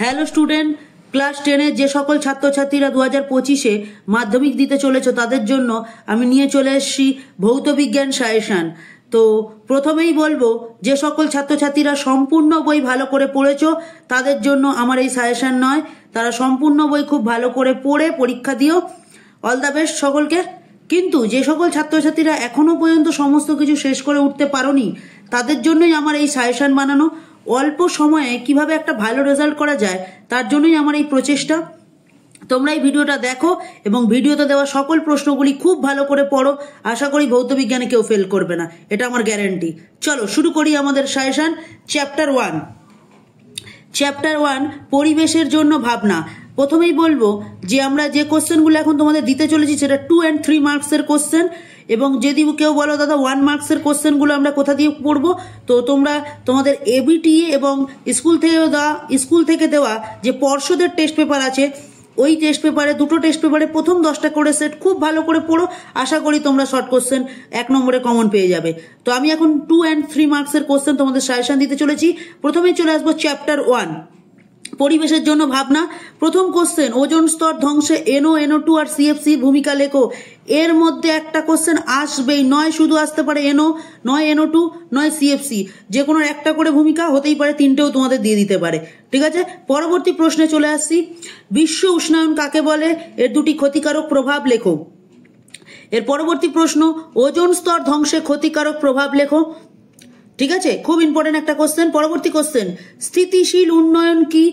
Hello student, class 10-এর যে সকল ছাত্রছাত্রীরা 2025-এ মাধ্যমিক দিতে চলেছ তাদের জন্য আমি নিয়ে চলে এসেছি ভৌত বিজ্ঞান সাজেশন। তো প্রথমেই বলবো, যে সকল ছাত্রছাত্রীরা সম্পূর্ণ বই ভালো করে পড়েছো তাদের জন্য আমার এই সাজেশন নয়। তারা সম্পূর্ণ বই খুব ভালো করে পড়ে পরীক্ষা দিও। অল দ্য বেস্ট সকলকে। কিন্তু যে সকল ছাত্রছাত্রীরা এখনো পর্যন্ত সমস্ত কিছু শেষ করে উঠতে পারোনি তাদের জন্যই আমার এই সাজেশন বানানো। অল্প সময়ে কিভাবে একটা ভালো রেজাল্ট করা যায় তার জন্যই আমার এই প্রচেষ্টা। তোমরা এই ভিডিওটা দেখো এবং ভিডিওতে দেওয়া সকল প্রশ্নগুলি খুব ভালো করে পড়ো। আশা করি ভৌত বিজ্ঞানে কেউ ফেল করবে না, এটা আমার গ্যারান্টি। চলো শুরু করি আমাদের সাজেশন। চ্যাপ্টার 1 পরিবেশের জন্য ভাবনা। প্রথমেই বলবো যে আমরা যে কোশ্চেনগুলো এখন তোমাদের দিতে চলেছি সেটা 2 and 3 মার্কসের কোশ্চেন, এবং যদি কেউ বলো দাদা 1 মার্কসের কোশ্চেনগুলো আমরা কোথা দিয়ে পড়বো, তো তোমরা তোমাদের এবিটিএ এবং স্কুল থেকে দেওয়া যে পর্ষদের টেস্ট পেপার আছে ওই টেস্ট পেপারে, দুটো টেস্ট পেপারে প্রথম 10টা করে সেট খুব ভালো করে পড়ো। আশা করি তোমরা শর্ট কোশ্চেন 1 নম্বরে কমন পেয়ে যাবে। তো আমি এখন 2 and 3 মার্কসের কোশ্চেন তোমাদের সাজেশন দিতে চলেছি। প্রথমেই চলে আসবো চ্যাপ্টার 1 পরিবেশের জন্য ভাবনা। প্রথম কোশ্চেন, ওজোন স্তর ধ্বংসে NO2 আর CFC ভূমিকা লেখো। এর মধ্যে একটা কোশ্চেন আসবেই, নয় শুধু আসতে পারে NO, নয় NO2, নয় CFC, যে কোনো একটা করে ভূমিকা হতেই পারে, তিনটেও তোমাদের দিয়ে দিতে পারে। ঠিক আছে, পরবর্তী প্রশ্নে চলে আসছি। বিশ্ব উষ্ণায়ন কাকে বলে? এর দুটি ক্ষতিকারক প্রভাব লেখো। এর পরবর্তী প্রশ্ন, ওজোন স্তর ধ্বংসে ক্ষতিকারক প্রভাব লেখো। ঠিক আছে, খুব ইম্পর্টেন্ট একটা কোশ্চেন। পরবর্তী কোশ্চেন, স্থিতিশীল উন্নয়ন কি?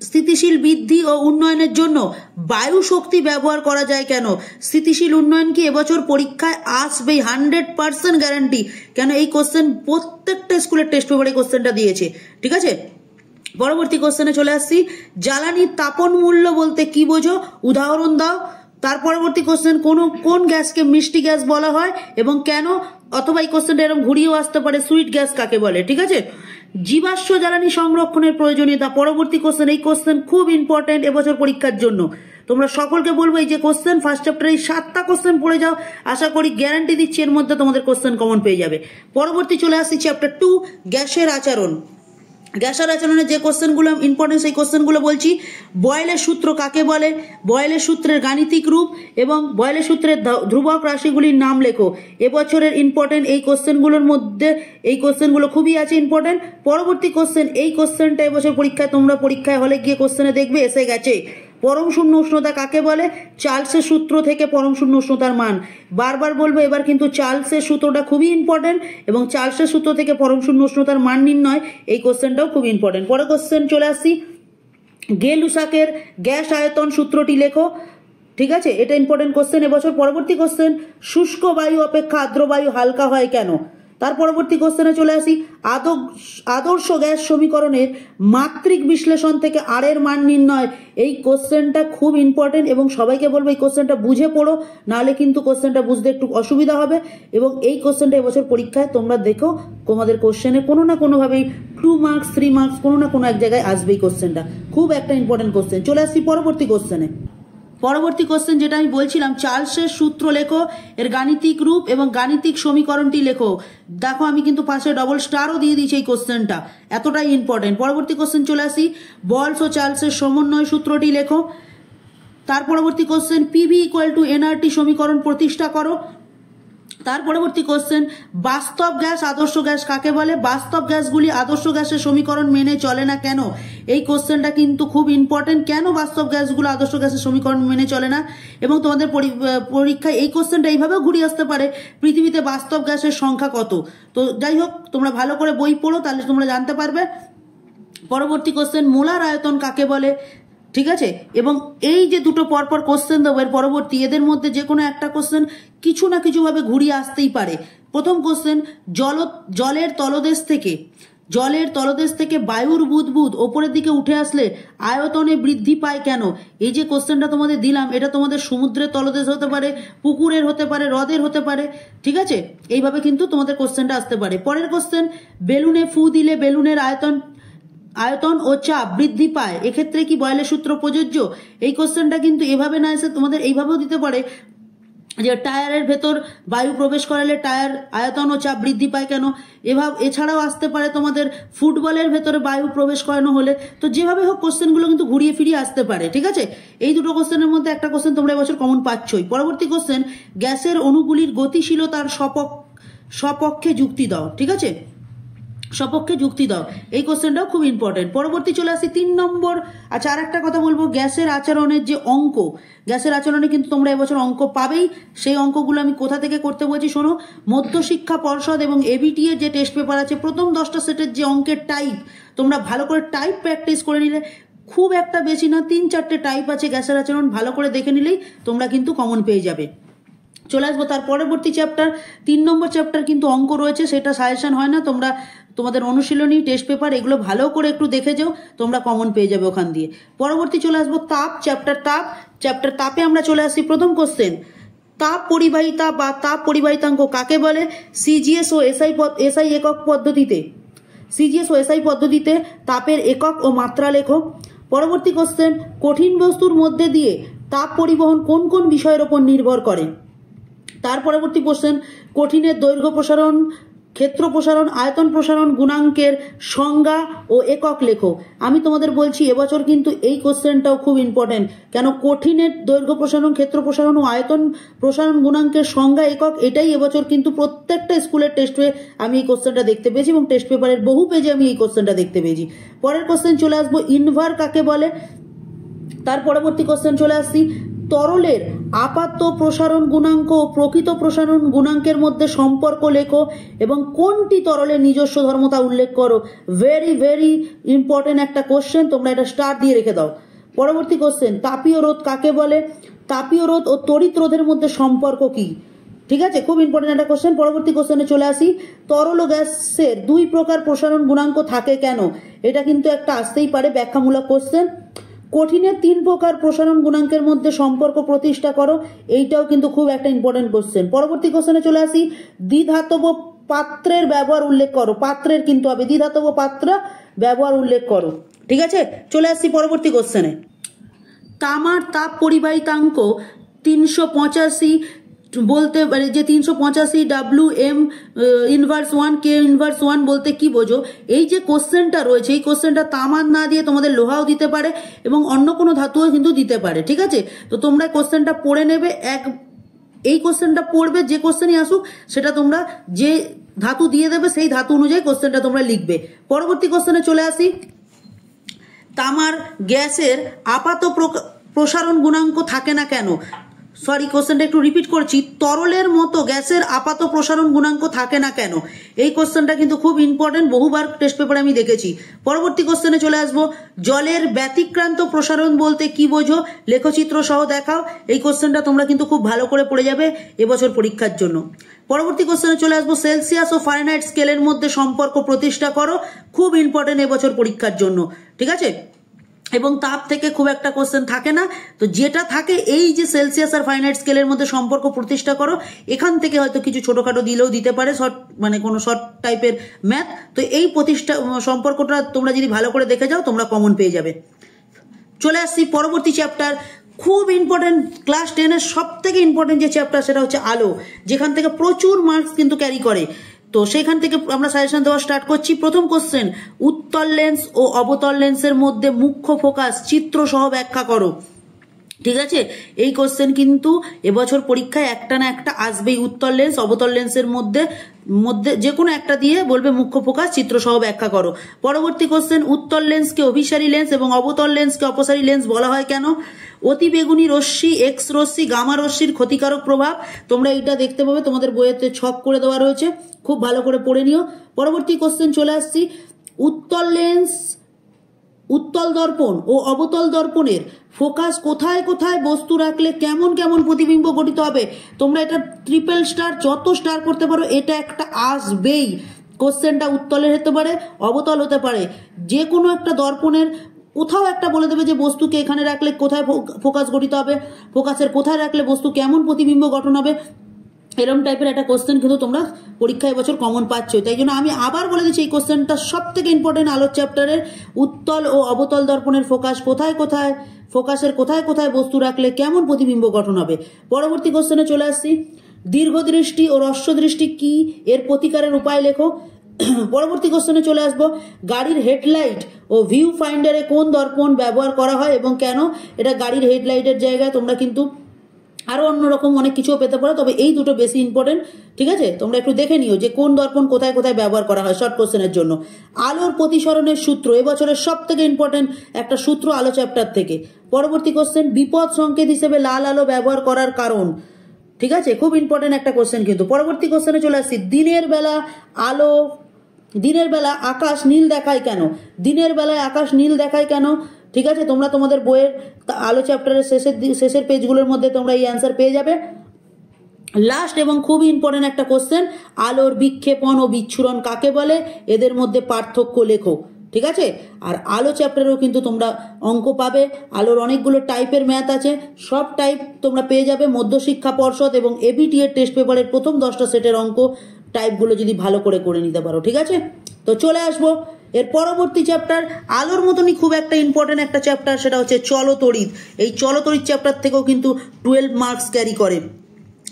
স্থিতিশীল বৃদ্ধি ও উন্নয়নের জন্য বায়ু শক্তি ব্যবহার করা যায় কেন? স্থিতিশীল উন্নয়ন কি এবছর পরীক্ষায় আসবেই, 100% গ্যারান্টি। কেন এই কোশ্চেন প্রত্যেকটা স্কুলের টেস্ট পেপারে কোশ্চেনটা দিয়েছে। ঠিক আছে, পরবর্তী কোশ্চেনে চলে আসছি। জ্বালানির তাপন মূল্য বলতে কি বোঝো? উদাহরণ দাও। তার পরবর্তী কোশ্চেন, কোন গ্যাসকে মিষ্টি গ্যাস বলা হয় এবং কেন? অথবা এই কোশ্চেনটা এরকম ঘুরিয়েও আসতে পারে, সুইট গ্যাস কাকে বলে? ঠিক আছে, জীবাশ্ম জ্বালানি সংরক্ষণের প্রয়োজনীয়তা। পরবর্তী কোশ্চেন, এই কোশ্চেন খুব ইম্পর্টেন্ট এবছর পরীক্ষার জন্য। তোমরা সকলকে বলবো এই যে কোশ্চেন ফার্স্ট চ্যাপ্টারে এই 7টা কোশ্চেন পড়ে যাও। আশা করি গ্যারান্টি দিচ্ছি এর মধ্যে তোমাদের কোশ্চেন কমন পেয়ে যাবে। পরবর্তী চলে আসছি চ্যাপ্টার 2 গ্যাসের আচরণ। গ্যাসের আচরণের যে কোশ্চেনগুলো ইম্পর্টেন্ট সেই কোশ্চেনগুলো বলছি। বয়েলের সূত্র কাকে বলে? বয়েলের সূত্রের গাণিতিক রূপ এবং বয়েলের সূত্রের ধ্রুবক রাশিগুলির নাম লেখো। এবছরের ইম্পর্টেন্ট এই কোশ্চেনগুলোর মধ্যে এই কোশ্চেনগুলো খুবই আছে ইম্পর্টেন্ট। পরবর্তী কোশ্চেন, এই কোশ্চেনটা এবছর পরীক্ষায় তোমরা পরীক্ষায় হলে গিয়ে কোশ্চেনে দেখবে এসে গেছে। পরম শূন্য উষ্ণতা কাকে বলে? চার্লসের সূত্র থেকে পরম শূন্য উষ্ণতার মান। বারবার বলবো এবার কিন্তু চার্লসের সূত্রটা খুবই ইম্পর্টেন্ট, এবং চার্লসের সূত্র থেকে পরম শূন্য উষ্ণতার মান নির্ণয়, এই কোশ্চেনটাও খুব ইম্পর্টেন্ট। পরের কোশ্চেন চলে আসছি। গে-লুসাকের গ্যাস আয়তন সূত্রটি লেখো। ঠিক আছে, এটা ইম্পর্টেন্ট কোশ্চেন এবছর। পরবর্তী কোশ্চেন, শুষ্ক বায়ু অপেক্ষা আর্দ্র বায়ু হালকা হয় কেন? তার পরবর্তী কোশ্চেনে চলে আসি। আদর্শ গ্যাস সমীকরণের মাত্রিক বিশ্লেষণ থেকে আর এর মান নির্ণয়। এই কোশ্চেনটা খুব ইম্পর্টেন্ট এবং সবাইকে বলবো এই কোশ্চেনটা বুঝে পড়ো, নাহলে কিন্তু কোশ্চেনটা বুঝতে একটু অসুবিধা হবে। এবং এই কোশ্চেনটা এবছর পরীক্ষায় তোমরা দেখো তোমাদের কোশ্চেনে কোনো না কোনোভাবেই 2 মার্কস 3 মার্কস কোনো না কোনো এক জায়গায় আসবেই। কোশ্চেনটা খুব একটা ইম্পর্টেন্ট কোশ্চেন। চলে আসছি পরবর্তী কোশ্চেনে। পরবর্তী কোশ্চেন যেটা আমি বলছিলাম, চার্লসের সূত্র লেখো, এর গাণিতিক রূপ এবং গাণিতিক সমীকরণটি লেখো। দেখো আমি কিন্তু পাশে ডবল স্টারও দিয়ে দিয়েছি এই কোশ্চেনটা, এতটাই ইম্পর্টেন্ট। পরবর্তী কোশ্চেন চলে আসি। বলস ও চার্লসের সমন্বয় সূত্রটি লেখো। তার পরবর্তী কোশ্চেন, PV=nRT সমীকরণ প্রতিষ্ঠা করো। তার পরবর্তী কোশ্চেন, বাস্তব গ্যাস আদর্শ গ্যাস কাকে বলে? বাস্তব গ্যাসগুলি আদর্শ গ্যাসের সমীকরণ মেনে চলে না কেন? এই কোশ্চেনটা কিন্তু খুব ইম্পর্টেন্ট। কেন বাস্তব গ্যাসগুলো আদর্শ গ্যাসের সমীকরণ মেনে চলে না? এবং তোমাদের পরীক্ষায় এই কোশ্চেনটা এইভাবেও ঘুরিয়ে আসতে পারে, পৃথিবীতে বাস্তব গ্যাসের সংখ্যা কত? তো যাই হোক, তোমরা ভালো করে বই পড়ো, তাহলে তোমরা জানতে পারবে। পরবর্তী কোশ্চেন, মোলার আয়তন কাকে বলে? ঠিক আছে, এবং এই যে দুটো পরপর কোশ্চেন দেবো এর পরবর্তী, এদের মধ্যে যে কোনো একটা কোশ্চেন কিছু না কিছুভাবে ঘুরিয়ে আসতেই পারে। প্রথম কোশ্চেন, জলের তলদেশ থেকে বায়ুর বুদবুদ ওপরের দিকে উঠে আসলে আয়তনে বৃদ্ধি পায় কেন? এই যে কোশ্চেনটা তোমাদের দিলাম এটা তোমাদের সমুদ্রের তলদেশ হতে পারে, পুকুরের হতে পারে, হ্রদের হতে পারে। ঠিক আছে, এইভাবে কিন্তু তোমাদের কোশ্চেনটা আসতে পারে। পরের কোশ্চেন, বেলুনে ফু দিলে বেলুনের আয়তন ও চাপ বৃদ্ধি পায়, এক্ষেত্রে কি বয়েলের সূত্র প্রযোজ্য? এই কোশ্চেনটা কিন্তু এভাবে না এসে তোমাদের এইভাবেও দিতে পারে, যে টায়ারের ভেতর বায়ু প্রবেশ করালে টায়ার আয়তন ও চাপ বৃদ্ধি পায় কেন, এছাড়াও আসতে পারে তোমাদের ফুটবলের ভেতরে বায়ু প্রবেশ করানো হলে। তো যেভাবে হোক কোশ্চেনগুলো কিন্তু ঘুরিয়ে ফিরিয়ে আসতে পারে, ঠিক আছে। এই দুটো কোশ্চেনের মধ্যে একটা কোশ্চেন তোমরা এবছর কমন পাচ্ছই। পরবর্তী কোশ্চেন, গ্যাসের অণুগুলির গতিশীলতার সপক্ষে যুক্তি দাও, ঠিক আছে, সপক্ষে যুক্তি দাও। এই কোশ্চেনটাও খুব ইম্পর্টেন্ট। পরবর্তী চলে আসি 3 নম্বর। আচ্ছা, আর একটা কথা বলবো, গ্যাসের আচরণের যে অঙ্ক, গ্যাসের আচরণে কিন্তু তোমরা এবছর অঙ্ক পাবেই। সেই অঙ্কগুলো আমি কোথা থেকে করতে বলছি শোনো। মধ্যশিক্ষা পর্ষদ এবং এবিটি এর যে টেস্ট পেপার আছে, প্রথম 10টা সেটের যে অঙ্কের টাইপ, তোমরা ভালো করে টাইপ প্র্যাকটিস করে নিলে, খুব একটা বেশি না, 3-4টে টাইপ আছে গ্যাসের আচরণ, ভালো করে দেখে নিলেই তোমরা কিন্তু কমন পেয়ে যাবে। চলে আসবো তার পরবর্তী চ্যাপ্টার, 3 নম্বর চ্যাপ্টার কিন্তু অঙ্ক রয়েছে, সেটা সাজেশন হয় না, তোমরা তোমাদের অনুশীলনী, টেস্ট পেপার এগুলো ভালো করে একটু দেখে যাও, তোমরা কমন পেয়ে যাবে ওখান দিয়ে। পরবর্তী চলে আসবো তাপ, চ্যাপ্টার তাপে আমরা চলে আসি। প্রথম কোশ্চেন, তাপ পরিবাহিতা বা তাপ পরিবাহিতাঙ্ক কাকে বলে? সিজিএস ও এসআই একক পদ্ধতিতে, সিজিএস ও এসআই পদ্ধতিতে তাপের একক ও মাত্রা লেখো। পরবর্তী কোশ্চেন, কঠিন বস্তুর মধ্যে দিয়ে তাপ পরিবহন কোন কোন বিষয়ের ওপর নির্ভর করে? তার পরবর্তী কোশ্চেন, কঠিনের দৈর্ঘ্য প্রসারণ, ক্ষেত্র প্রসারণ, আয়তন প্রসারণ গুণাঙ্কের সংজ্ঞা ও একক লেখো। আমি তোমাদের বলছি এবছর কিন্তু এই কোশ্চেনটাও খুব ইম্পর্টেন্ট, কেন কঠিনের দৈর্ঘ্য প্রসারণ, ক্ষেত্র প্রসারণ ও আয়তন প্রসারণ গুণাঙ্কের সংজ্ঞা, একক, এটাই এবছর কিন্তু প্রত্যেকটা স্কুলের টেস্টে আমি এই কোশ্চেনটা দেখতে পেয়েছি এবং টেস্ট পেপারের বহু পেজে আমি এই কোশ্চেনটা দেখতে পেয়েছি। পরের কোশ্চেন চলে আসবো, ইনভার কাকে বলে? তার পরবর্তী কোশ্চেন চলে আসছি, তরলের আপাত প্রসারণ গুণাঙ্ক ও প্রকৃত প্রসারণ গুণাঙ্কের মধ্যে সম্পর্ক লেখো এবং কোনটি তরলের নিজস্ব ধর্মতা উল্লেখ করো। ভেরি ভেরি ইম্পর্টেন্ট একটা কোশ্চেন, তোমরা এটা স্টার দিয়ে রেখে দাও। পরবর্তী কোশ্চেন, তাপীয় রোধ কাকে বলে? তাপীয় রোধ ও তড়িৎ রোধের মধ্যে সম্পর্ক কি? ঠিক আছে, খুব ইম্পর্টেন্ট একটা কোশ্চেন। পরবর্তী কোশ্চেনে চলে আসি, তরল ও গ্যাসের 2 প্রকার প্রসারণ গুণাঙ্ক থাকে কেন? এটা কিন্তু একটা আসতেই পারে ব্যাখ্যামূলক কোশ্চেন। কঠিনের 3 প্রকার প্রসারণ গুণাঙ্কের মধ্যে সম্পর্ক প্রতিষ্ঠা করো, এইটাও কিন্তু খুব একটা ইম্পর্টেন্ট কোশ্চেন। পরবর্তী কোশ্চেনে চলে আসি, দ্বিধাতব পাত্রের ব্যবহার উল্লেখ করো। পাত্রের কিন্তু হবে দ্বিধাতব পাত্র ব্যবহার উল্লেখ করো, ঠিক আছে। চলে আসছি পরবর্তী কোশ্চেনে, তামার তাপ পরিবাহিতাঙ্ক 385 বলতে পারে, যে 385 WM ইনভার্স 1 K ইনভার্স 1 বলতে কি বোঝো? এই যে কোশ্চেনটা রয়েছে, এই কোশ্চেনটা তামার না দিয়ে তোমাদের লোহাও দিতে পারে এবং অন্য কোনো ধাতুও কিন্তু দিতে পারে, ঠিক আছে। তো তোমরা কোশ্চেনটা পড়ে নেবে, এই কোশ্চেনটা পড়বে, যে কোশ্চেনই আসুক সেটা তোমরা যে ধাতু দিয়ে দেবে সেই ধাতু অনুযায়ী কোশ্চেনটা তোমরা লিখবে। পরবর্তী কোশ্চেনে চলে আসি, তামার গ্যাসের আপাত প্রসারণ গুণাঙ্ক থাকে না কেন? সরি, কোশ্চেনটা একটু রিপিট করছি, তরলের মতো গ্যাসের আপাত প্রসারণ গুণাঙ্ক থাকে না কেন? এই কোশ্চেনটা কিন্তু খুব ইম্পর্টেন্ট, বহুবার টেস্ট পেপারে আমি দেখেছি। পরবর্তী কোশ্চেনে চলে আসবো, জলের ব্যতিক্রান্ত প্রসারণ বলতে কি বোঝো? লেখচিত্র সহ দেখাও। এই কোশ্চেনটা তোমরা কিন্তু খুব ভালো করে পড়ে যাবে এবছর পরীক্ষার জন্য। পরবর্তী কোশ্চেনে চলে আসবো, সেলসিয়াস ও ফারেনহাইট স্কেলের মধ্যে সম্পর্ক প্রতিষ্ঠা করো। খুব ইম্পর্টেন্ট এবছর পরীক্ষার জন্য, ঠিক আছে। এবং তাপ থেকে খুব একটা কোশ্চেন থাকে না, তো যেটা থাকে এই যে সেলসিয়াস আর ফারেনহাইট স্কেলের মধ্যে সম্পর্ক প্রতিষ্ঠা করো, এখান থেকে হয়তো কিছু ছোটখাটো দিলেও দিতে পারে, শর্ট মানে কোনো শর্ট টাইপের ম্যাথ। তো এই সম্পর্কটা তোমরা যদি ভালো করে দেখে যাও, তোমরা কমন পেয়ে যাবে। চলে আসছি পরবর্তী চ্যাপ্টার, খুব ইম্পর্টেন্ট, ক্লাস 10-এর সব থেকে ইম্পর্টেন্ট যে চ্যাপ্টার সেটা হচ্ছে আলো, যেখান থেকে প্রচুর মার্কস কিন্তু ক্যারি করে। তো সেখান থেকে আমরা সাজেশন দেওয়া স্টার্ট করছি। প্রথম কোশ্চেন, উত্তল লেন্স ও অবতল লেন্সের মধ্যে মুখ্য ফোকাস চিত্র সহ ব্যাখ্যা করো। ঠিক আছে, এই কোশ্চেন কিন্তু এবছর পরীক্ষায় একটা না একটা আসবেই। উত্তল লেন্স অবতল লেন্সের মধ্যে যে কোনো একটা দিয়ে বলবে মুখ্য ফোকাস চিত্র সহ ব্যাখ্যা করো। পরবর্তী কোশ্চেন, উত্তল লেন্সকে অভিসারী লেন্স এবং অবতল লেন্সকে অপসারী লেন্স বলা হয় কেন? অতি বেগুনি রশ্মি, এক্স রশ্মি, গামা রশ্মির ক্ষতিকারক প্রভাব। তোমরা এটা দেখতে পাবে, তোমাদের বইয়েতে ছক করে দেওয়া রয়েছে, খুব ভালো করে পড়ে নিও। পরবর্তী কোশ্চেন চলে আসছি, উত্তল লেন্স, উত্তল দর্পণ ও অবতল দর্পণের ফোকাস কোথায় কোথায় বস্তু রাখলে কেমন কেমন প্রতিবিম্ব গঠিত হবে? তোমরা এটা ট্রিপল স্টার, যত স্টার করতে পারো, এটা একটা আসবেই। কোশ্চেনটা উত্তলের হতে পারে, অবতল হতে পারে, যে কোনো একটা দর্পণের কোথাও একটা বলে দেবে যে বস্তুকে এখানে রাখলে কোথায় ফোকাস গঠিত হবে, ফোকাসের কোথায় রাখলে বস্তু কেমন প্রতিবিম্ব গঠন হবে। এরকম টাইপের একটা কোশ্চেন কিন্তু তোমরা পরীক্ষা এবছর কমন পাচ্ছ। তাই জন্য আমি আবার বলে দিচ্ছি এই কোশ্চেনটা সব থেকে ইম্পর্টেন্ট আলোর চ্যাপ্টারের। উত্তল ও অবতল দর্পণের ফোকাস কোথায় কোথায়, ফোকাসের কোথায় কোথায় বস্তু রাখলে কেমন প্রতিবিম্ব গঠন হবে। পরবর্তী কোশ্চেনে চলে আসছি, দীর্ঘদৃষ্টি ও হ্রস্বদৃষ্টি কি, এর প্রতিকারের উপায় লেখো। পরবর্তী কোশ্চেনে চলে আসবো, গাড়ির হেডলাইট ও ভিউ ফাইন্ডারে কোন দর্পণ ব্যবহার করা হয় এবং কেন। এটা গাড়ির হেডলাইটের জায়গায় তোমরা কিন্তু আরো অন্যরকম অনেক কিছুও পেতে পারো, তবে এই দুটো বেশি ইম্পর্টেন্ট। ঠিক আছে, তোমরা একটু দেখে নিও যে কোন দর্পণ কোথায় কোথায় ব্যবহার করা হয় শর্ট কোশ্চেনের জন্য। আলোর প্রতিসরণের সূত্র এবছরের সব থেকে ইম্পর্টেন্ট একটা সূত্র আলো চ্যাপ্টার থেকে। পরবর্তী কোশ্চেন, বিপদ সংকেত হিসেবে লাল আলো ব্যবহার করার কারণ। ঠিক আছে, খুব ইম্পর্টেন্ট একটা কোশ্চেন কিন্তু। পরবর্তী কোশ্চেনে চলে আসছি, দিনের বেলা আকাশ নীল দেখায় কেন। দিনের বেলায় আকাশ নীল দেখায় কেন, ঠিক আছে, তোমরা তোমাদের বইয়ের আলো চ্যাপ্টারের শেষের পেজগুলোর মধ্যে তোমরা এই অ্যান্সার পেয়ে যাবে। লাস্ট এবং খুব ইম্পর্টেন্ট একটা কোশ্চেন, আলোর বিক্ষেপণ ও বিচ্ছুরণ কাকে বলে, এদের মধ্যে পার্থক্য লেখো। ঠিক আছে, আর আলো চ্যাপ্টারেও কিন্তু তোমরা অঙ্ক পাবে। আলোর অনেকগুলো টাইপের ম্যাথ আছে, সব টাইপ তোমরা পেয়ে যাবে মধ্যশিক্ষা পর্ষদ এবং এবিটি এর টেস্ট পেপারের প্রথম 10টা সেটের অঙ্ক টাইপগুলো যদি ভালো করে নিতে পারো। ঠিক আছে, তো চলে আসবো এর পরবর্তী চ্যাপ্টার, আলোর মতনই খুব একটা ইম্পর্টেন্ট একটা চ্যাপ্টার, সেটা হচ্ছে চলতড়িৎ। এই চলতড়িৎ চ্যাপ্টার থেকেও কিন্তু 12 মার্কস ক্যারি করে।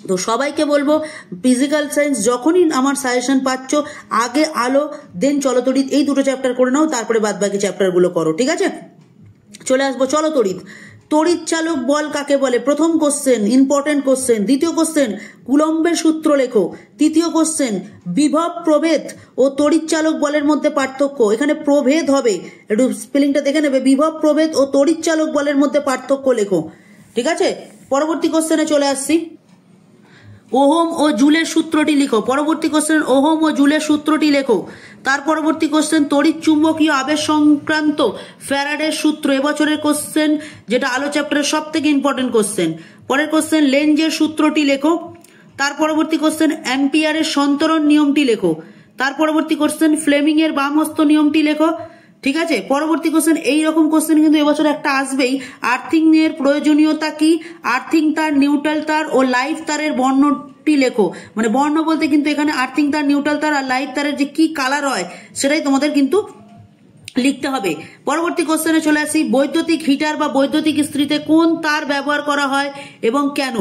তো সবাইকে বলবো, ফিজিক্যাল সায়েন্স যখনই আমার সাজেশন পাচ্ছ, আগে আলো দেন চলতড়িৎ, এই দুটো চ্যাপ্টার করে নাও, তারপরে বাদবাকি চ্যাপ্টারগুলো করো। ঠিক আছে, চলে আসবো চলতড়িৎ। তড়িৎ চালক বল কাকে বলে, প্রথম কোশ্চেন, ইম্পর্টেন্ট কোশ্চেন। দ্বিতীয় কোশ্চেন, কুলম্বের সূত্র লেখো। তৃতীয় কোশ্চেন, বিভব প্রভেদ ও তড়িৎ চালক বলের মধ্যে পার্থক্য। এখানে প্রভেদ হবে, একটু স্পেলিংটা দেখে নেবে। বিভব প্রভেদ ও তড়িৎ চালক বলের মধ্যে পার্থক্য লেখো। ঠিক আছে, পরবর্তী কোশ্চেনে চলে আসছি, ওহম ও জুলের সূত্রটি লিখো। পরবর্তী কোশ্চেন, ওহম ও জুলের সূত্রটি লেখো। তার পরবর্তী কোশ্চেন, তড়িৎ চুম্বকীয় আবেশ সংক্রান্ত ফ্যারাডের সূত্র, এবছরের কোশ্চেন, যেটা আলো চ্যাপ্টারের সব থেকে ইম্পর্টেন্ট কোশ্চেন। পরের কোশ্চেন, লেঞ্জের সূত্রটি লেখো। তার পরবর্তী কোশ্চেন, অ্যাম্পিয়ারের সন্তরণ নিয়মটি লেখো। তার পরবর্তী কোশ্চেন, ফ্লেমিং এর বামহস্ত নিয়মটি লেখো। ঠিক আছে, পরবর্তী কোশ্চেন, এইরকম কোশ্চেন কিন্তু এবছর একটা আসবেই, আর্থিং এর প্রয়োজনীয়তা কি, আর্থিং তার, নিউট্রাল তার ও লাইফ তারের বর্ণটি লেখো। মানে বর্ণ বলতে কিন্তু এখানে আর্থিং তার, নিউট্রাল তার আর লাইফ তারের যে কি কালার হয় সেটাই তোমাদের কিন্তু লিখতে হবে। পরবর্তী কোশ্চেনে চলে আসি, বৈদ্যুতিক হিটার বা বৈদ্যুতিক ইস্ত্রিতে কোন তার ব্যবহার করা হয় এবং কেন।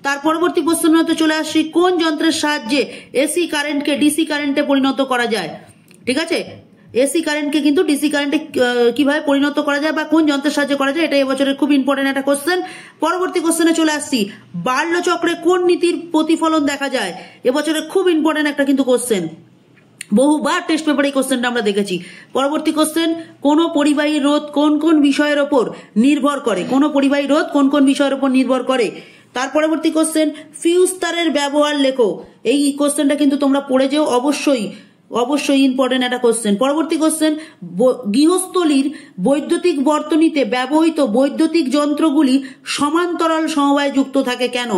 তার পরবর্তী প্রশ্নে চলে আসি, কোন যন্ত্রের সাহায্যে এসি কারেন্টকে ডিসি কারেন্টে পরিণত করা যায়। ঠিক আছে, এসি কারেন্টকে কিন্তু ডিসি কারেন্টে কিভাবে পরিণত করা যায় বা কোন যন্ত্রের সাহায্যে করা যায়, এটা এবছরের খুব ইম্পর্টেন্ট একটা কোশ্চেন। পরবর্তী কোশ্চেনে চলে আসছি, বার্ল চক্রে কোন নীতির প্রতিফলন দেখা যায়, এবছরের খুব ইম্পর্টেন্ট একটা কিন্তু কোশ্চেন, বহুবার টেস্ট পেপারে এই কোশ্চেনটা আমরা দেখেছি। পরবর্তী কোশ্চেন, কোন পরিবাহী রোধ কোন কোন বিষয়ের ওপর নির্ভর করে, কোন পরিবাহী রোধ কোন কোন বিষয়ের ওপর নির্ভর করে। তার পরবর্তী কোশ্চেন, ফিউজ তারের ব্যবহার লেখো। এই কোশ্চেনটা কিন্তু তোমরা পড়ে যেও, অবশ্যই ইম্পর্টেন্ট একটা কোশ্চেন। পরবর্তী কোশ্চেন, গৃহস্থলীর বৈদ্যুতিক বর্তনীতে ব্যবহৃত বৈদ্যুতিক যন্ত্রগুলি সমান্তরাল সমবায় যুক্ত থাকে কেন।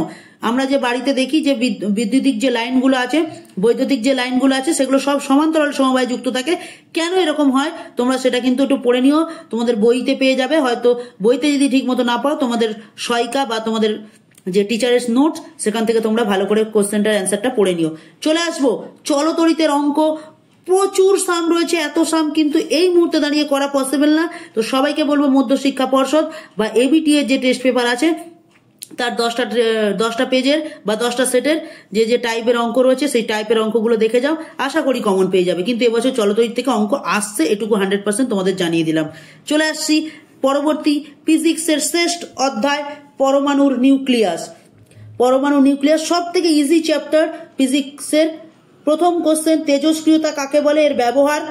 আমরা যে বাড়িতে দেখি যে বৈদ্যুতিক যে লাইনগুলো আছে, বৈদ্যুতিক যে লাইনগুলো আছে, সেগুলো সব সমান্তরাল সমবায় যুক্ত থাকে। কেন এরকম হয় তোমরা সেটা কিন্তু একটু পড়ে নিও, তোমাদের বইতে পেয়ে যাবে। হয়তো বইতে যদি ঠিক মতো না পারো, তোমাদের সহায়িকা বা তোমাদের যে টিচারের নোটস, সেখান থেকে তোমরা ভালো করে কোশ্চেনটার অ্যান্সারটা পড়ে নিও। চলে আসবো চলতড়িতের অঙ্ক, প্রচুর সাম রয়েছে, এত সাম কিন্তু এই মুহূর্তে দাঁড়িয়ে করা পসিবল না। তো সবাইকে বলবো মধ্যশিক্ষা পর্ষদ বা এবিটি এর যে টেস্ট পেপার আছে তার 10টা পেজের বা 10টা সেটের যে টাইপের অঙ্ক রয়েছে, সেই টাইপের অঙ্কগুলো দেখে যাও, আশা করি কমন পেয়ে যাবে। কিন্তু এবছর চলতড়িৎ থেকে অঙ্ক আসছে, এটুকু 100% তোমাদের জানিয়ে দিলাম। চলে আসছি পরবর্তী ফিজিক্সের শ্রেষ্ঠ অধ্যায়, পরমাণুর নিউক্লিয়াস। পরমাণু নিউক্লিয়াস সব থেকে ইজি চ্যাপ্টার ফিজিক্সের। প্রথম কোশ্চেন, তেজস্ক্রিয়তা কাকে বলে, এর ব্যবহার।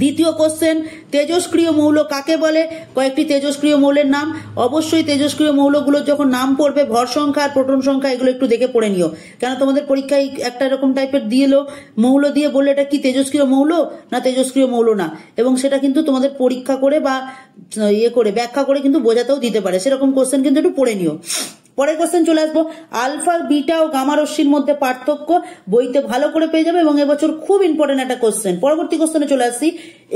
দ্বিতীয় কোশ্চেন, তেজস্ক্রিয় মৌল কাকে বলে, কয়েকটি তেজস্ক্রিয় মৌলের নাম। অবশ্যই তেজস্ক্রিয় মৌলগুলোর যখন নাম পড়বে, ভর সংখ্যা আর প্রোটন সংখ্যা এগুলো একটু দেখে পড়ে নিও, কেন তোমাদের পরীক্ষায় একটা এরকম টাইপের দিয়েলো, মৌল দিয়ে বললে এটা কি তেজস্ক্রিয় মৌল না তেজস্ক্রিয় মৌল না, এবং সেটা কিন্তু তোমাদের পরীক্ষা করে বা ব্যাখ্যা করে কিন্তু বোঝাতেও দিতে পারে, সেরকম কোশ্চেন কিন্তু একটু পড়ে নিও। পরের কোশ্চেন চলে আসবো, আলফা, বিটা ও গামা রশ্মির মধ্যে পার্থক্য, বইতে ভালো করে পেয়ে যাবে এবং এবছর খুব ইম্পর্টেন্ট একটা কোশ্চেন। পরবর্তী কোশ্চেনে চলে আসছি,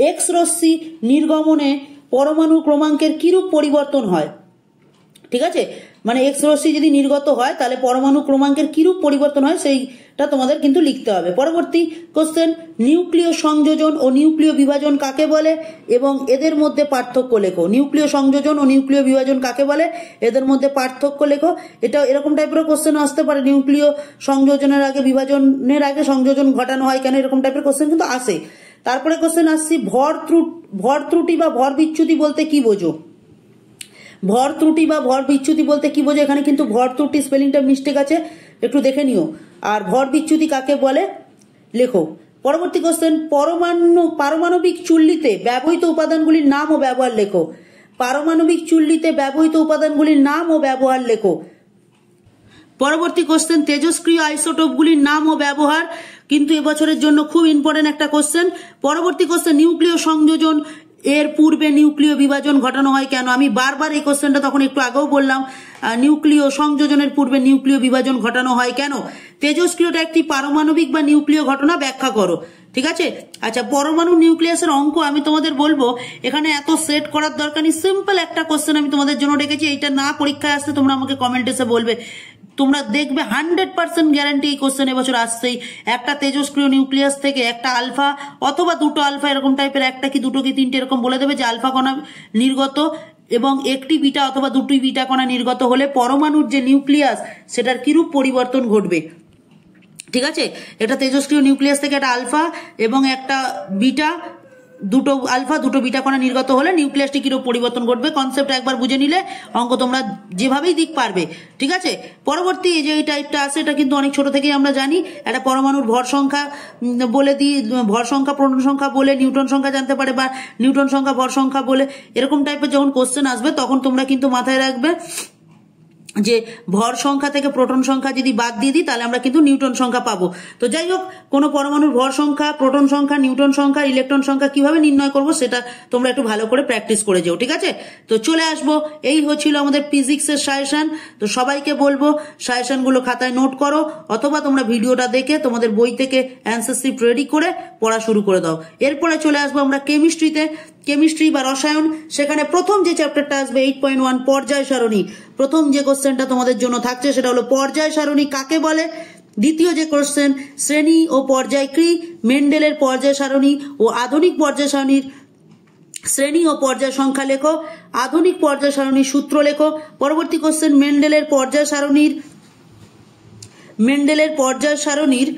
এক্স রশ্মি নির্গমনে পরমাণু ক্রমাঙ্কের কিরূপ পরিবর্তন হয়। ঠিক আছে, মানে এক্স রশ্মি যদি নির্গত হয় তাহলে পরমাণু ক্রমাঙ্কের কিরূপ পরিবর্তন হয় সেইটা তোমাদের কিন্তু লিখতে হবে। পরবর্তী কোশ্চেন, নিউক্লিয় সংযোজন ও নিউক্লিয় বিভাজন কাকে বলে এবং এদের মধ্যে পার্থক্য লেখো। নিউক্লিয় সংযোজন ও নিউক্লিয় বিভাজন কাকে বলে, এদের মধ্যে পার্থক্য লেখো। এটা এরকম টাইপের কোশ্চেন আসতে পারে, নিউক্লিয় সংযোজনের আগে বিভাজনের আগে সংযোজন ঘটানো হয় কেন, এরকম টাইপের কোশ্চেন কিন্তু আসে। তারপরে কোশ্চেন আসছি, ভর ত্রুটি বা ভর বিচ্যুতি বলতে কি বোঝো। ভর ত্রুটি বা ভর বিচ্যুতি বলতে কি বোঝো, এখানে কিন্তু ভর ত্রুটি স্পেলিংটা মিস্টেক আছে, একটু দেখে নিও। আর ভর বিচ্যুতি কাকে বলে লেখো। পরবর্তী কোশ্চেন, পারমাণবিক চুল্লিতে ব্যবহৃত উপাদানগুলির নাম ও ব্যবহার লেখো। পারমাণবিক চুল্লিতে ব্যবহৃত উপাদানগুলির নাম ও ব্যবহার লেখো। পরবর্তী কোশ্চেন, তেজস্ক্রিয় আইসোটোপগুলির নাম ও ব্যবহার কিন্তু এবছরের জন্য খুব ইম্পর্টেন্ট একটা কোশ্চেন। পরবর্তী কোশ্চেন, নিউক্লিয় সংযোজন এর পূর্বে নিউক্লিয় বিভাজন ঘটানো হয় কেন। আমি বারবার এই কোশ্চেনটা তখন একটু আগেও বললাম, নিউক্লিয় সংযোজনের পূর্বে নিউক্লিয় বিভাজন ঘটানো হয় কেন। তেজস্ক্রিয়টা একটি পারমাণবিক বা নিউক্লিয় ঘটনা, ব্যাখ্যা করো। ঠিক আছে, আচ্ছা, পরমাণু নিউক্লিয়াসের অঙ্ক আমি তোমাদের বলবো, এখানে এত সেট করার দরকার নেই, সিম্পল একটা কোশ্চেন আমি তোমাদের জন্য রেখেছি। এইটা না পরীক্ষায় আসতে তোমরা আমাকে কমেন্ট এসে বলবে, তোমরা দেখবে 100% গ্যারান্টি এই কোশ্চেন এবছর আসছেই। একটা তেজস্ক্রিয় নিউক্লিয়াস থেকে একটা আলফা অথবা দুটো আলফা এরকম টাইপের, একটা কি দুটো কি তিনটে এরকম বলে দেবে যে আলফা কণা নির্গত এবং একটি বিটা অথবা দুটি বিটা কণা নির্গত হলে পরমাণুর যে নিউক্লিয়াস সেটার কিরূপ পরিবর্তন ঘটবে। ঠিক আছে, এটা তেজস্ক্রিয় নিউক্লিয়াস থেকে একটা আলফা এবং একটা বিটা, দুটো আলফা দুটো বিটা কণা নির্গত হলে নিউক্লিয়াসটি কিরূপ পরিবর্তন ঘটবে, কনসেপ্ট একবার বুঝে নিলে অঙ্ক তোমরা যেভাবেই দিক পারবে। ঠিক আছে, পরবর্তী এই যে এই টাইপটা আছে, এটা কিন্তু অনেক ছোট থেকেই আমরা জানি। একটা পরমাণুর ভর সংখ্যা বলে দিই, ভর সংখ্যা প্রোটন সংখ্যা বলে নিউটন সংখ্যা জানতে পারে, বা নিউটন সংখ্যা ভর সংখ্যা বলে এরকম টাইপের যখন কোশ্চেন আসবে তখন তোমরা কিন্তু মাথায় রাখবে যে ভর সংখ্যা থেকে প্রোটন সংখ্যা যদি বাদ দিয়ে দিই তাহলে আমরা কিন্তু নিউটন সংখ্যা পাবো। তো যাই হোক, কোনো পরমাণুর ভর সংখ্যা, প্রোটন সংখ্যা, নিউটন সংখ্যা, ইলেকট্রন সংখ্যা কিভাবে নির্ণয় করবো সেটা তোমরা একটু ভালো করে প্র্যাকটিস করে যাও। ঠিক আছে, তো চলে আসবো, এই হচ্ছিল আমাদের ফিজিক্সের সাজেশন। তো সবাইকে বলবো সাজেশনগুলো খাতায় নোট করো, অথবা তোমরা ভিডিওটা দেখে তোমাদের বই থেকে অ্যান্সার শিট রেডি করে পড়া শুরু করে দাও। এরপরে চলে আসবো আমরা কেমিস্ট্রিতে, কেমিস্ট্রি বা রসায়ন। সেখানে প্রথম যে চ্যাপ্টারটা আসবে 8.1 পর্যায় সারণী। প্রথম যে কোশ্চেনটা তোমাদের জন্য থাকছে সেটা হলো পর্যায় সারণী কাকে বলে। দ্বিতীয় যে কোশ্চেন, শ্রেণী ও পর্যায় কি, মেন্ডেলের পর্যায় সারণী ও আধুনিক পর্যায় সারণীর শ্রেণী ও পর্যায় সংখ্যা লেখো, আধুনিক পর্যায় সারণীর সূত্র লেখো। পরবর্তী কোশ্চেন, মেন্ডেলের পর্যায় সারণীর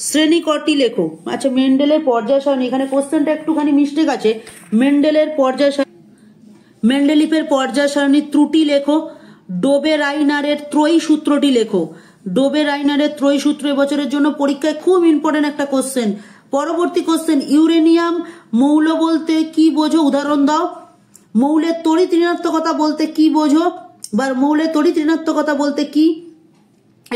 শ্রেণী কটি লেখো। আচ্ছা, মেন্ডেলের পর্যায় সারণী, এখানে কোশ্চেনটা একটুখানি মিস্টেক আছে। মেন্ডেলিফের পর্যায় সারণীর ত্রুটি লেখো। ডোবে-রাইনারের ত্রয়ী সূত্রটি লেখো। ডোবে-রাইনারের ত্রয়ী সূত্র এবছরের জন্য পরীক্ষায় খুব ইম্পর্টেন্ট একটা কোশ্চেন। পরবর্তী কোশ্চেন, ইউরেনিয়াম মৌল বলতে কি বোঝো, উদাহরণ দাও। মৌলের তড়িৎ ঋণাত্মকতা বলতে কি বোঝো, বা মৌলের তড়িৎ ঋণাত্মকতা বলতে কি,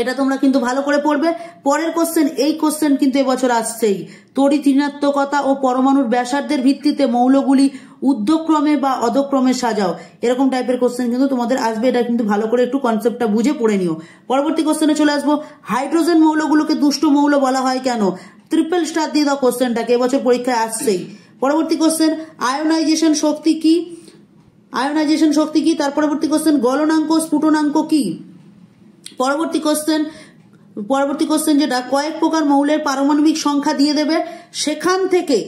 এটা তোমরা কিন্তু ভালো করে পড়বে। পরের কোশ্চেন, এই কোশ্চেন কিন্তু এবছর আসছেই, তড়িৎ ঋণাত্মকতা ও পরমাণুর ব্যাসার্ধের ভিত্তিতে মৌলগুলি ঊর্ধ্বক্রমে বা অধক্রমে সাজাও। এরকম টাইপের কোশ্চেন কিন্তু তোমাদের আসবে, এটা কিন্তু ভালো করে একটু কনসেপ্টটা বুঝে পড়ে নিও। পরবর্তী কোশ্চেনে চলে আসবো, হাইড্রোজেন মৌলগুলোকে দুষ্ট মৌল বলা হয় কেন। ট্রিপল স্টার দিয়ে দাও কোশ্চেনটাকে, এবছর পরীক্ষায় আসছেই। পরবর্তী কোশ্চেন, আয়োনাইজেশন শক্তি কি। আয়োনাইজেশন শক্তি কি। তার পরবর্তী কোশ্চেন, গলনাঙ্ক স্ফুটনাঙ্ক কি। পরবর্তী কোশ্চেন যেটা, কয়েক প্রকার মৌলের পারমাণবিক সংখ্যা দিয়ে দেবে, সেখান থেকে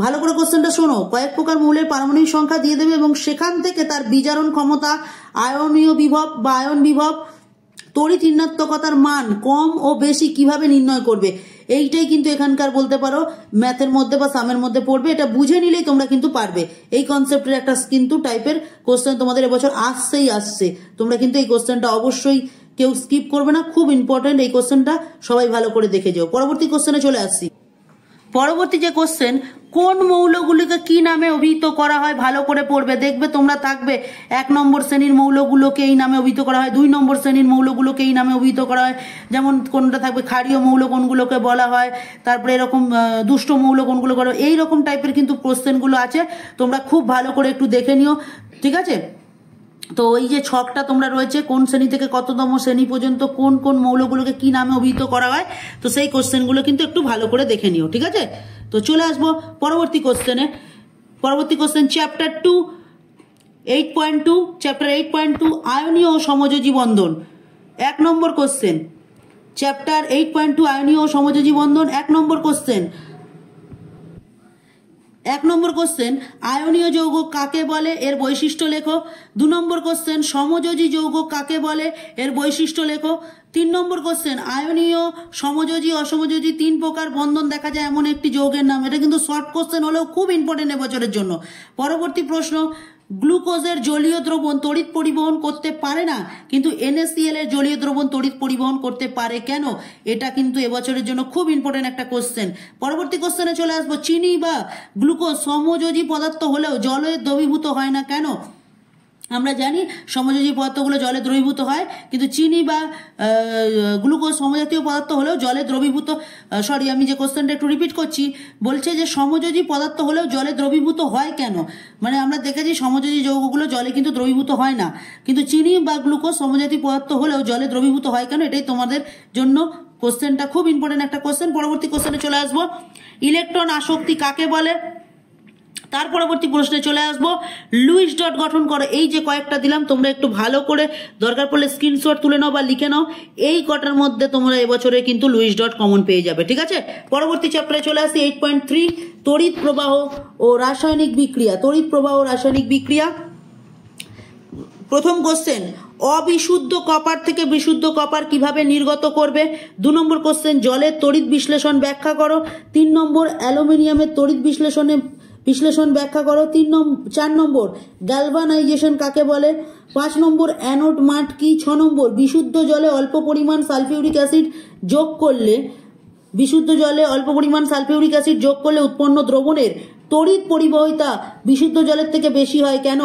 ভালো করে কোশ্চেনটা শোনো, কয়েক প্রকার মৌলের পারমাণবিক সংখ্যা দিয়ে দেবে এবং সেখান থেকে তার বিজারণ ক্ষমতা, আয়নীয় বিভব বা আয়ন বিভব, তড়িৎ ঋণাত্মকতার মান কম ও বেশি কিভাবে নির্ণয় করবে। এইটাই কিন্তু এখানকার বলতে পারো ম্যাথের মধ্যে বা সামের মধ্যে পড়বে, এটা বুঝে নিলেই তোমরা কিন্তু পারবে। এই কনসেপ্টের একটা কিন্তু টাইপের কোশ্চেন তোমাদের এবছর আসছে। তোমরা কিন্তু এই কোশ্চেনটা অবশ্যই কেউ স্কিপ করবে না, খুব ইম্পর্টেন্ট এই কোশ্চেনটা, সবাই ভালো করে দেখে যাও। পরবর্তী কোশ্চেনে চলে আসছি। পরবর্তী যে কোশ্চেন, কোন মৌলগুলিকে কি নামে অভিহিত করা হয়, ভালো করে পড়বে। দেখবে তোমরা থাকবে 1 নম্বর শ্রেণীর মৌলগুলোকে এই নামে অভিহিত করা হয়, 2 নম্বর শ্রেণীর মৌলগুলোকে এই নামে অভিহিত করা হয়। যেমন কোনটা থাকবে ক্ষারীয় মৌল কোনগুলোকে বলা হয়, তারপরে এরকম দুষ্ট মৌল কোনগুলো করা হয়, এইরকম টাইপের কিন্তু কোশ্চেনগুলো আছে, তোমরা খুব ভালো করে একটু দেখে নিও। ঠিক আছে, তো এই যে ছকটা তোমরা রয়েছে, কোন শ্রেণী থেকে কততম শ্রেণী পর্যন্ত কোন কোন মৌলগুলোকে কি নামে অভিহিত করা হয়, তো সেই কোশ্চেনগুলো কিন্তু একটু ভালো করে দেখে নিও। ঠিক আছে, তো চলে আসবো পরবর্তী কোশ্চেনে। পরবর্তী কোশ্চেন, চ্যাপ্টার 2 8.2 চ্যাপ্টার 8.2 আয়নীয় ও সমযোজী বন্ধন। 1 নম্বর কোশ্চেন, চ্যাপ্টার 8.2 আয়নীয় ও সমযোজী বন্ধন। 1 নম্বর কোশ্চেন, 1 নম্বর কোশ্চেন, আয়নীয় যৌগ কাকে বলে, এর বৈশিষ্ট্য লেখো। 2 নম্বর কোশ্চেন, সমযোজী যৌগ কাকে বলে, এর বৈশিষ্ট্য লেখো। 3 নম্বর কোশ্চেন, আয়নীয় সমযোজী অসমযোজী 3 প্রকার বন্ধন দেখা যায় এমন একটি যৌগের নাম। এটা কিন্তু শর্ট কোশ্চেন হলেও খুব ইম্পর্টেন্ট এবছরের জন্য। পরবর্তী প্রশ্ন, গ্লুকোজের জলীয় দ্রবণ তড়িৎ পরিবহন করতে পারে না, কিন্তু NaCl এর জলীয় দ্রবণ তড়িৎ পরিবহন করতে পারে কেন? এটা কিন্তু এবছরের জন্য খুব ইম্পর্টেন্ট একটা কোশ্চেন। পরবর্তী কোশ্চেনে চলে আসবো, চিনি বা গ্লুকোজ সমযোজী পদার্থ হলেও জলে দ্রবীভূত হয় না কেন? আমরা জানি সমযোজী পদার্থগুলো জলে দ্রবীভূত হয়, কিন্তু চিনি বা গ্লুকোজ সমজাতীয় পদার্থ হলেও জলে দ্রবীভূত, আমি যে কোশ্চেনটা একটু রিপিট করছি, বলছে যে সমযোজী পদার্থ হলেও জলে দ্রবীভূত হয় কেন? মানে আমরা দেখেছি সমযোজী যৌগগুলো জলে কিন্তু দ্রবীভূত হয় না, কিন্তু চিনি বা গ্লুকোজ সমজাতীয় পদার্থ হলেও জলে দ্রবীভূত হয় কেন? এটাই তোমাদের জন্য কোশ্চেনটা খুব ইম্পর্টেন্ট একটা কোশ্চেন। পরবর্তী কোশ্চেনে চলে আসবো, ইলেকট্রন আসক্তি কাকে বলে? তার পরবর্তী প্রশ্নে চলে আসবো, লুইস ডট গঠন করো। এই যে কয়েকটা দিলাম, তোমরা একটু ভালো করে দরকার পড়লে স্ক্রিনশট তুলে নাও বা লিখে নাও। এই কটার মধ্যে তোমরা এবছরে কিন্তু লুইস ডট কমন পেয়ে যাবে, ঠিক আছে? পরবর্তী চ্যাপ্টারে চলে আসি 8.3 তড়িৎ প্রবাহ ও রাসায়নিক বিক্রিয়া। তড়িৎ প্রবাহ ও রাসায়নিক বিক্রিয়া। প্রথম কোশ্চেন, অবিশুদ্ধ কপার থেকে বিশুদ্ধ কপার কিভাবে নির্গত করবে? 2 নম্বর কোশ্চেন, জলের তড়িৎ বিশ্লেষণ ব্যাখ্যা করো। 3 নম্বর, অ্যালুমিনিয়ামের তড়িৎ বিশ্লেষণ ব্যাখ্যা করো। 4 নম্বর, গ্যালভানাইজেশন কাকে বলে? 5 নম্বর, অ্যানোড মাঠ কি? 6 নম্বর, বিশুদ্ধ জলে অল্প পরিমাণ সালফিউরিক অ্যাসিড যোগ করলে উৎপন্ন দ্রবণের তড়িৎ পরিবাহিতা বিশুদ্ধ জলের থেকে বেশি হয় কেন?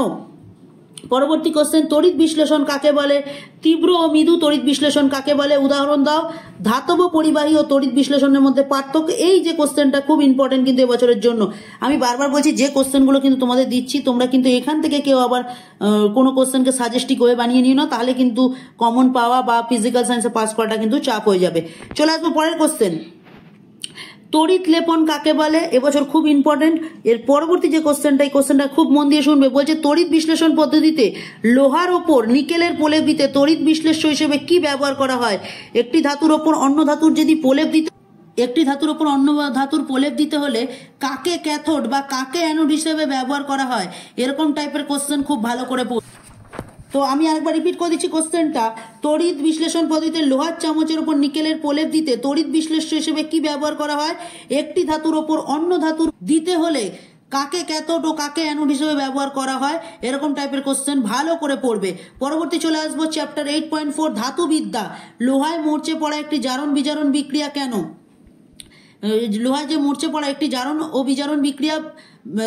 পরবর্তী কোশ্চেন, তড়িৎ বিশ্লেষণ কাকে বলে? তীব্র ও মৃদু তড়িৎ বিশ্লেষণ কাকে বলে? উদাহরণ দাও। ধাতব পরিবাহী ও তড়িৎ বিশ্লেষণের মধ্যে পার্থক্য। এই যে কোশ্চেনটা খুব ইম্পর্টেন্ট কিন্তু এবছরের জন্য। আমি বারবার বলছি, যে কোশ্চেনগুলো কিন্তু তোমাদের দিচ্ছি, তোমরা কিন্তু এখান থেকে কেউ আবার কোনো কোশ্চেনকে সাজেস্টিক ওয়ে বানিয়ে নিও না, তাহলে কিন্তু কমন পাওয়া বা ফিজিক্যাল সায়েন্সে পাস করাটা কিন্তু চাপ হয়ে যাবে। চলে আসবো পরের কোশ্চেন, তড়িৎ লেপন কাকে বলে? এবছর খুব ইম্পর্টেন্ট। এর পরবর্তী যে কোশ্চেনটা, এই কোশ্চেনটা খুব মন দিয়ে শুনবে। বলছে, তড়িৎ বিশ্লেষণ পদ্ধতিতে লোহার ওপর নিকেলের প্রলেপ দিতে তড়িৎ বিশ্লেষ্য হিসেবে কি ব্যবহার করা হয়? একটি ধাতুর ওপর অন্য ধাতুর প্রলেপ দিতে হলে কাকে ক্যাথোড বা কাকে অ্যানোড হিসেবে ব্যবহার করা হয়? এরকম টাইপের কোশ্চেন খুব ভালো করে তো আমি আরেকবার রিপিট করে দিচ্ছি কোশ্চেনটা। তড়িৎ বিশ্লেষণ পদ্ধতিতে লোহার চামচের উপর নিকেলের প্রলেপ দিতে তড়িৎ বিশ্লেষ্য হিসেবে কি ব্যবহার করা হয়? একটি ধাতুর ওপর অন্য ধাতুর দিতে হলে কাকে ক্যাথোড ও কাকে অ্যানোড হিসেবে ব্যবহার করা হয়? এরকম টাইপের কোশ্চেন ভালো করে পড়বে। পরবর্তী চলে আসবো চ্যাপ্টার 8.4 ধাতুবিদ্যা। লোহায় মরচে পড়া একটি জারণ বিজারণ বিক্রিয়া কেন? লোহায় যে মরচে পড়া একটি জারণ ও বিজারণ বিক্রিয়া,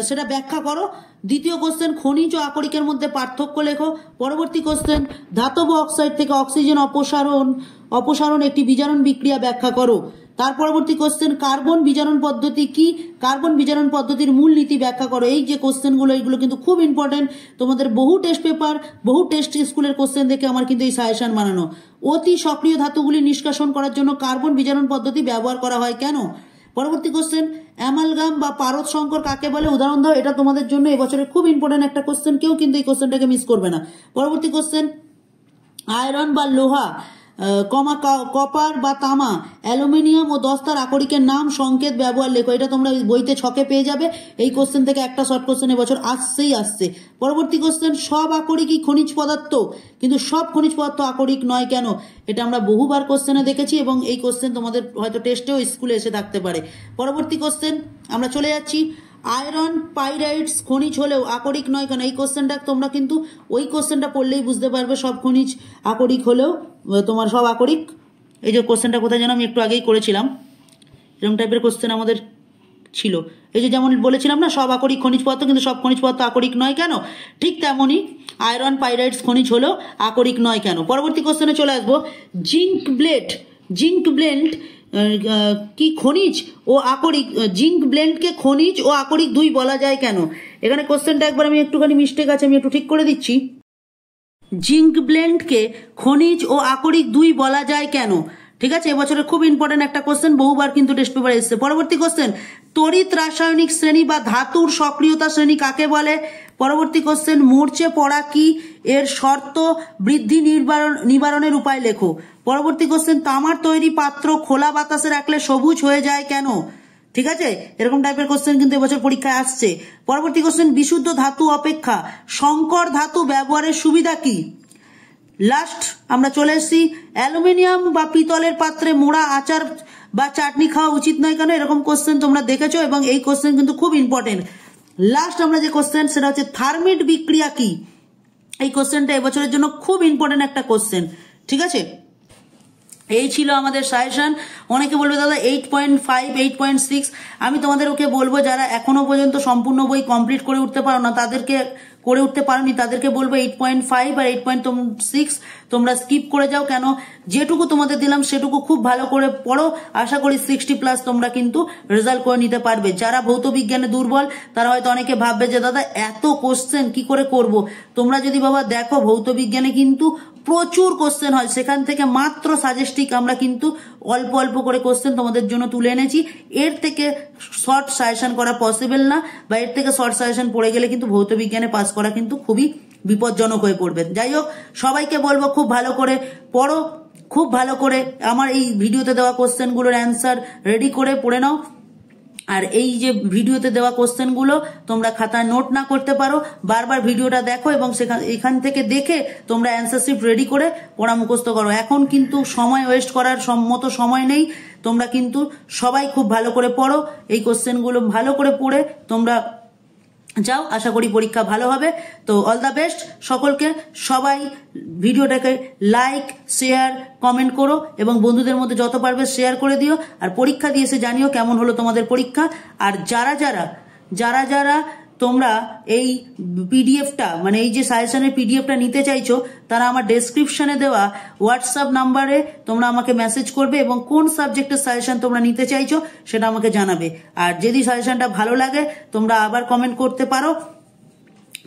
সেটা ব্যাখ্যা করো। দ্বিতীয় কোশ্চেন, খনিজ ও আকরিকের মধ্যে পার্থক্য লেখো। পরবর্তী কোশ্চেন, ধাতব অক্সাইড থেকে অক্সিজেন অপসারণ একটি বিজারণ বিক্রিয়া ব্যাখ্যা করো। তার পরবর্তী কোশ্চেন, কার্বন বিজারণ পদ্ধতি কি? কার্বন বিজারণ পদ্ধতির মূল নীতি ব্যাখ্যা করো। এই যে কোশ্চেনগুলো, এইগুলো কিন্তু খুব ইম্পর্টেন্ট। তোমাদের বহু টেস্ট পেপার, বহু টেস্ট স্কুলের কোশ্চেন দেখে আমার কিন্তু এই সাজেশন বানানো। অতি সক্রিয় ধাতুগুলি নিষ্কাশন করার জন্য কার্বন বিজারণ পদ্ধতি ব্যবহার করা হয় কেন? পরবর্তী কোশ্চেন, অ্যামালগাম বা পারদ সংকর কাকে বলে? উদাহরণ দাও। এটা তোমাদের জন্য এবছরের খুব ইম্পর্টেন্ট একটা কোশ্চেন, কেউ কিন্তু এই কোশ্চেনটাকে মিস করবে না। পরবর্তী কোশ্চেন, আয়রন বা লোহা, কপার বা তামা, অ্যালুমিনিয়াম ও দস্তার আকরিকের নাম সংকেত ব্যবহার লেখো। এটা তোমরা বইতে ছকে পেয়ে যাবে। এই কোশ্চেন থেকে একটা শর্ট কোশ্চেন এবছর আসছে। পরবর্তী কোশ্চেন, সব আকরিকই খনিজ পদার্থ, কিন্তু সব খনিজ পদার্থ আকরিক নয় কেন? এটা আমরা বহুবার কোশ্চেনে দেখেছি এবং এই কোশ্চেন তোমাদের হয়তো টেস্টেও স্কুলে এসে থাকতে পারে। পরবর্তী কোশ্চেন আমরা চলে যাচ্ছি, আয়রন পাইরাইটস খনিজ হলেও আকরিক নয় কেন? এই কোশ্চেনটা তোমরা কিন্তু ওই কোশ্চেনটা পড়লেই বুঝতে পারবে সব খনিজ আকরিক হলেও তোমার সব আকরিক। এই যে কোশ্চেনটা কোথায় যেন আমি একটু আগেই করেছিলাম, এরকম টাইপের কোশ্চেন আমাদের ছিল। এই যে যেমন বলেছিলাম না, সব আকরিক খনিজ পদার্থ, কিন্তু সব খনিজ পদার্থ আকরিক নয় কেন? ঠিক তেমনই আয়রন পাইরাইটস খনিজ হলেও আকরিক নয় কেন? পরবর্তী কোশ্চেনে চলে আসবো, জিঙ্ক ব্লেন্ড কি খনিজ ও আকরিক? জিঙ্ক ব্লেন্ডকে খনিজ ও আকরিক দুই বলা যায় কেন? এখানে কোশ্চেনটা একবার আমি একটুখানি মিস্টেক আছে, আমি একটু ঠিক করে দিচ্ছি। জিঙ্ক ব্লেন্ডকে খনিজ ও আকরিক দুই বলা যায় কেন? ঠিক আছে, এবছরের খুব ইম্পর্টেন্ট একটা কোশ্চেন, বহুবার কিন্তু টেস্ট পেপারে এসেছে। পরবর্তী কোশ্চেন, তড়িৎ রাসায়নিক শ্রেণী বা ধাতুর সক্রিয়তা শ্রেণী কাকে বলে? পরবর্তী কোশ্চেন, মরচে পড়া কি এর শর্ত বৃদ্ধি নিবারণের উপায় লেখো। পরবর্তী কোশ্চেন, তামার তৈরি পাত্র খোলা বাতাসে রাখলে সবুজ হয়ে যায় কেন। ঠিক আছে, এরকম টাইপের কোশ্চেন কিন্তু এবছর পরীক্ষায় আসছে। পরবর্তী কোশ্চেন, বিশুদ্ধ ধাতু অপেক্ষা সংকর ধাতু ব্যবহারের সুবিধা কি। লাস্ট আমরা চলে এসেছি, অ্যালুমিনিয়াম বা পিতলের পাত্রে মোড়া আচার বা চাটনি খাওয়া উচিত নয় কেন। এরকম কোশ্চেন তোমরা দেখেছো এবং এই কোশ্চেন কিন্তু খুব ইম্পর্টেন্ট। লাস্ট আমরা যে কোশ্চেন সেটা হচ্ছে থার্মিট বিক্রিয়া কি। এই কোশ্চেনটা এবছরের জন্য খুব ইম্পর্টেন্ট একটা কোশ্চেন। ঠিক আছে, এই ছিল আমাদের সাজেশন। অনেকে বলবে দাদা 8.5 8.6, আমি তোমাদের ওকে বলবো যারা এখনো পর্যন্ত সম্পূর্ণ বই কমপ্লিট করে উঠতে পারো না, তাদেরকে বলবো 8.5 আর 8.6 তোমরা স্কিপ করে যাও। কেন, যেটুকু তোমাদের দিলাম সেটুকু খুব ভালো করে পড়ো, আশা করি 60+ তোমরা কিন্তু রেজাল্ট করে নিতে পারবে। যারা ভৌত বিজ্ঞানে দুর্বল তারা হয়তো অনেকে ভাববে যে দাদা এত কোশ্চেন কি করে করব। তোমরা যদি বাবা দেখো ভৌত বিজ্ঞানে কিন্তু প্রচুর কোশ্চেন হয়, সেখান থেকে মাত্র সাজেস্টিক আমরা কিন্তু অল্প অল্প করে কোশ্চেন তোমাদের জন্য তুলে এনেছি। এর থেকে শর্ট সাজেশন করা পসিবল না, বা এর থেকে শর্ট সাজেশন পড়ে গেলে কিন্তু ভৌত বিজ্ঞানে পাস করা কিন্তু খুবই বিপজ্জনক হয়ে পড়বে। যাই হোক, সবাইকে বলবো খুব ভালো করে পড়ো, খুব ভালো করে আমার এই ভিডিওতে দেওয়া কোশ্চেনগুলোর অ্যান্সার রেডি করে পড়ে নাও। আর এই যে ভিডিওতে দেওয়া কোশ্চেনগুলো তোমরা খাতায় নোট না করতে পারো, বারবার ভিডিওটা দেখো এবং এখান থেকে দেখে তোমরা অ্যান্সার শিট রেডি করে পড়া মুখস্থ করো। এখন কিন্তু সময় ওয়েস্ট করার মতো সময় নেই। তোমরা কিন্তু সবাই খুব ভালো করে পড়ো, এই কোশ্চেনগুলো ভালো করে পড়ে তোমরা যাও, আশা করি পরীক্ষা ভালো হবে। তো অল দ্য বেস্ট সকলকে। সবাই ভিডিওটাকে লাইক শেয়ার কমেন্ট করো এবং বন্ধুদের মধ্যে যত পারবে শেয়ার করে দিও। আর পরীক্ষা দিয়ে এসে জানিও কেমন হলো তোমাদের পরীক্ষা। আর যারা যারা তোমরা এই পিডিএফটা মানে এই যে সাজেশনের পিডিএফটা নিতে চাইছো তারা আমার ডেসক্রিপশনে দেওয়া হোয়াটসঅ্যাপ নাম্বারে তোমরা আমাকে মেসেজ করবে এবং কোন সাবজেক্টের সাজেশন তোমরা নিতে চাইছো সেটা আমাকে জানাবে। আর যদি সাজেশনটা ভালো লাগে তোমরা আবার কমেন্ট করতে পারো,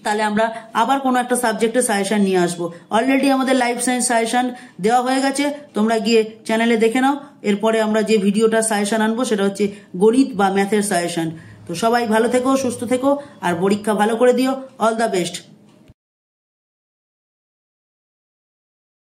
তাহলে আমরা আবার কোনো একটা সাবজেক্টের সাজেশন নিয়ে আসবো। অলরেডি আমাদের লাইফ সায়েন্স সাজেশন দেওয়া হয়ে গেছে, তোমরা গিয়ে চ্যানেলে দেখে নাও। এরপরে আমরা যে ভিডিওটা সাজেশন আনবো সেটা হচ্ছে গণিত বা ম্যাথের সাজেশন। তো সবাই ভালো থেকো, সুস্থ থেকো আর পরীক্ষা ভালো করে দিও। All the best.